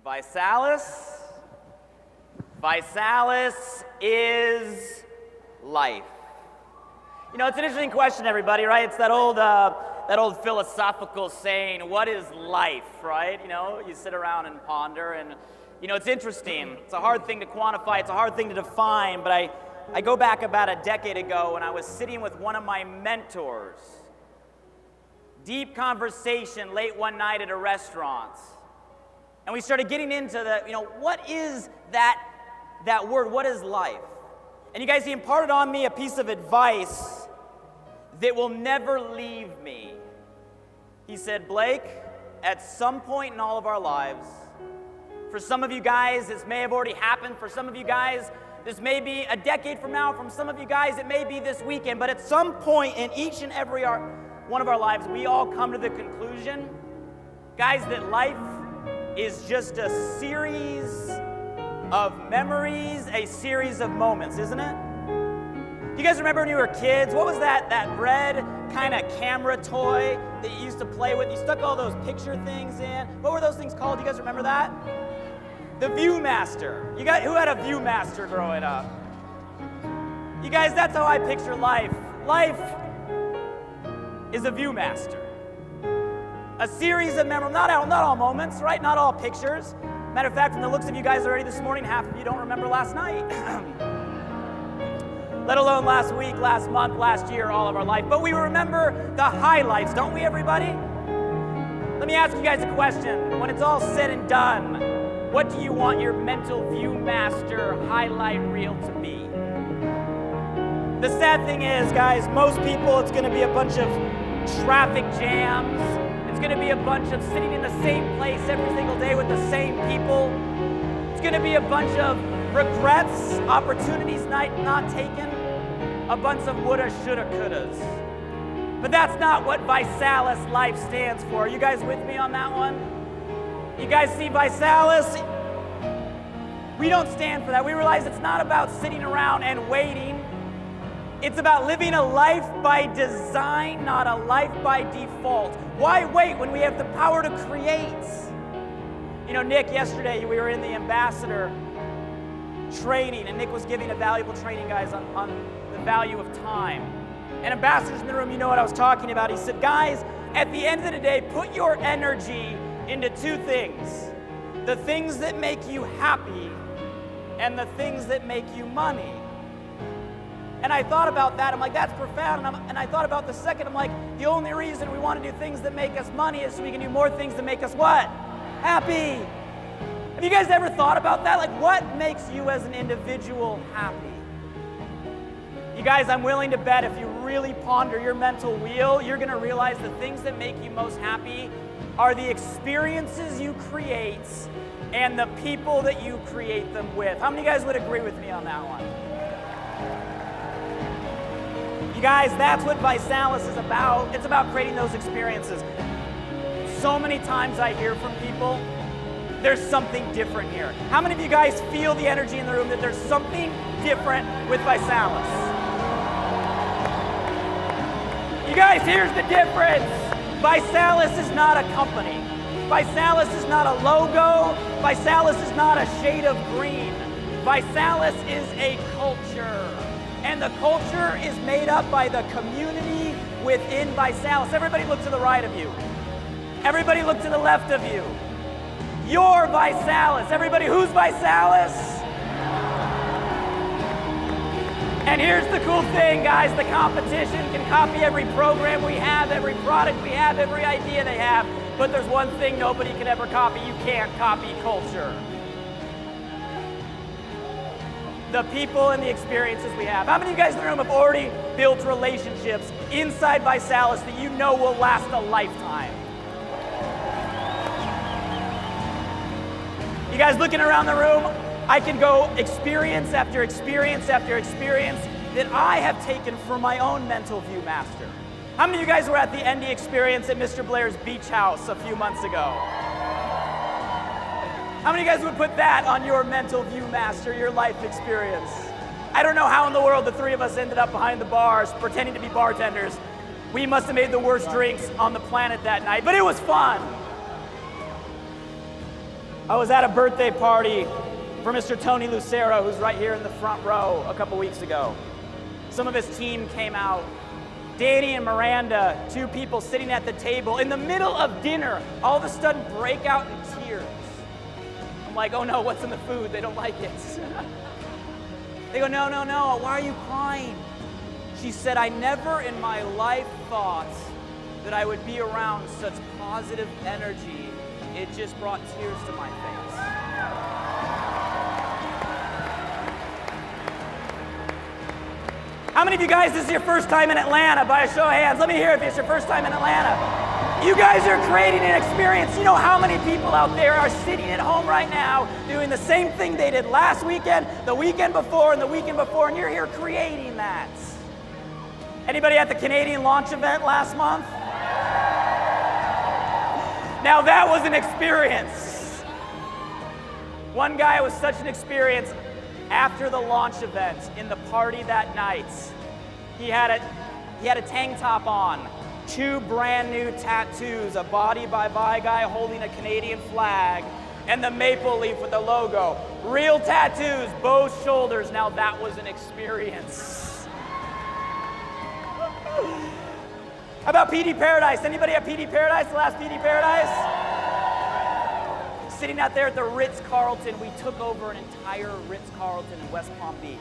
ViSalus. ViSalus is life. You know, it's an interesting question, everybody, right? It's that old philosophical saying, what is life, right? You know, you sit around and ponder, and, you know, it's interesting. It's a hard thing to quantify. It's a hard thing to define, but I go back about a decade ago when I was sitting with one of my mentors. Deep conversation late one night at a restaurant. And we started getting into the, you know, what is that word? What is life? And you guys, he imparted on me a piece of advice that will never leave me. He said, Blake, at some point in all of our lives, for some of you guys, this may have already happened. For some of you guys, this may be a decade from now. From some of you guys, it may be this weekend. But at some point in each and every one of our lives, we all come to the conclusion, guys, that life is just a series of memories, a series of moments, isn't it? Do you guys remember when you were kids? What was that red kind of camera toy that you used to play with? You stuck all those picture things in. What were those things called? Do you guys remember that? The Viewmaster. Who had a Viewmaster growing up? You guys, that's how I picture life. Life is a Viewmaster. A series of memories, not all moments, right? Not all pictures. Matter of fact, from the looks of you guys already this morning, half of you don't remember last night. Let alone last week, last month, last year, all of our life. But we remember the highlights, don't we, everybody? Let me ask you guys a question. When it's all said and done, what do you want your mental Viewmaster highlight reel to be? The sad thing is, guys, most people, it's going to be a bunch of traffic jams. It's going to be a bunch of sitting in the same place every single day with the same people. It's going to be a bunch of regrets, opportunities not taken, a bunch of woulda, shoulda, couldas. But that's not what ViSalus life stands for. Are you guys with me on that one? You guys see ViSalus? We don't stand for that. We realize it's not about sitting around and waiting. It's about living a life by design, not a life by default. Why wait when we have the power to create? You know, Nick, yesterday we were in the ambassador training, and Nick was giving a valuable training, guys, on the value of time. And ambassadors in the room, you know what I was talking about. He said, guys, at the end of the day, put your energy into two things. The things that make you happy and the things that make you money. And I thought about that. I'm like, that's profound. And I thought about the second. I'm like, the only reason we want to do things that make us money is so we can do more things that make us what? Happy. Have you guys ever thought about that? Like, what makes you as an individual happy? You guys, I'm willing to bet if you really ponder your mental wheel, you're going to realize the things that make you most happy are the experiences you create and the people that you create them with. How many of you guys would agree with me on that one? You guys, that's what ViSalus is about. It's about creating those experiences. So many times I hear from people, there's something different here. How many of you guys feel the energy in the room that there's something different with ViSalus? You guys, here's the difference. ViSalus is not a company. ViSalus is not a logo. ViSalus is not a shade of green. ViSalus is a culture. And the culture is made up by the community within ViSalus. Everybody look to the right of you. Everybody look to the left of you. You're ViSalus. Everybody, who's ViSalus? And here's the cool thing, guys. The competition can copy every program we have, every product we have, every idea they have. But there's one thing nobody can ever copy. You can't copy culture. The people and the experiences we have. How many of you guys in the room have already built relationships inside ViSalus that you know will last a lifetime? You guys looking around the room, I can go experience after experience after experience that I have taken for my own mental Viewmaster. How many of you guys were at the ND experience at Mr. Blair's beach house a few months ago? How many of you guys would put that on your mental Viewmaster, your life experience? I don't know how in the world the three of us ended up behind the bars pretending to be bartenders. We must have made the worst drinks on the planet that night, but it was fun. I was at a birthday party for Mr. Tony Lucero, who's right here in the front row, a couple weeks ago. Some of his team came out. Danny and Miranda, two people sitting at the table. In the middle of dinner, all of a sudden break out in tears. I'm like, oh no, what's in the food? They don't like it. They go, no, why are you crying? She said, I never in my life thought that I would be around such positive energy. It just brought tears to my face. How many of you guys, this is your first time in Atlanta? By a show of hands, let me hear if it's your first time in Atlanta. You guys are creating an experience. You know how many people out there are sitting at home right now doing the same thing they did last weekend, the weekend before, and the weekend before, and you're here creating that. Anybody at the Canadian launch event last month? Now that was an experience. One guy was such an experience. After the launch event, in the party that night, he had a tank top on, 2 brand new tattoos, a body by guy holding a Canadian flag, and the maple leaf with the logo. Real tattoos, both shoulders. Now that was an experience. How about PD Paradise? Anybody at PD Paradise, the last PD Paradise? Sitting out there at the Ritz-Carlton, we took over an entire Ritz-Carlton in West Palm Beach.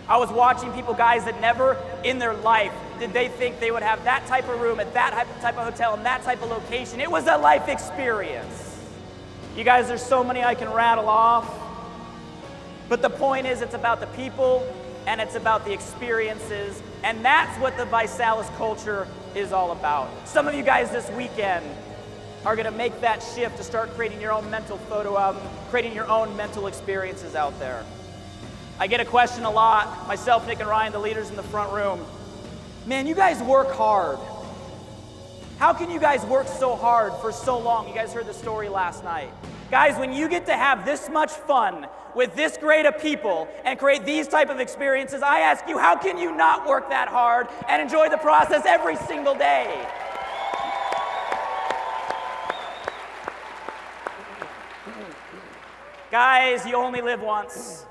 I was watching people, guys, that never in their life did they think they would have that type of room at that type of hotel in that type of location. It was a life experience. You guys, there's so many I can rattle off. But the point is, it's about the people and it's about the experiences. And that's what the ViSalus culture is all about. Some of you guys this weekend are going to make that shift to start creating your own mental photo album, creating your own mental experiences out there. I get a question a lot, myself, Nick, and Ryan, the leaders in the front room. Man, you guys work hard. How can you guys work so hard for so long? You guys heard the story last night. Guys, when you get to have this much fun with this great of people and create these type of experiences, I ask you, how can you not work that hard and enjoy the process every single day? Guys, you only live once.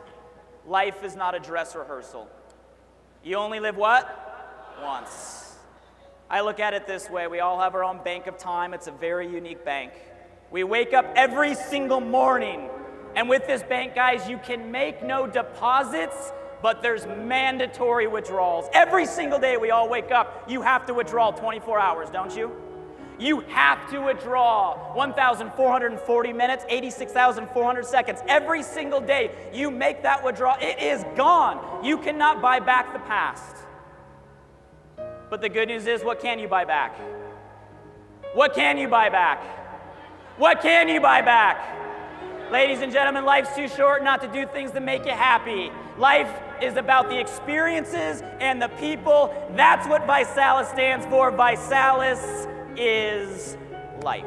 Life is not a dress rehearsal. You only live what? Once. I look at it this way. We all have our own bank of time. It's a very unique bank. We wake up every single morning, and with this bank, guys, you can make no deposits, but there's mandatory withdrawals. Every single day we all wake up, you have to withdraw 24 hours, don't you? You have to withdraw 1,440 minutes, 86,400 seconds. Every single day you make that withdrawal, it is gone. You cannot buy back the past. But the good news is, what can you buy back? What can you buy back? What can you buy back? Ladies and gentlemen, life's too short not to do things that make you happy. Life is about the experiences and the people. That's what ViSalus stands for. ViSalus is life.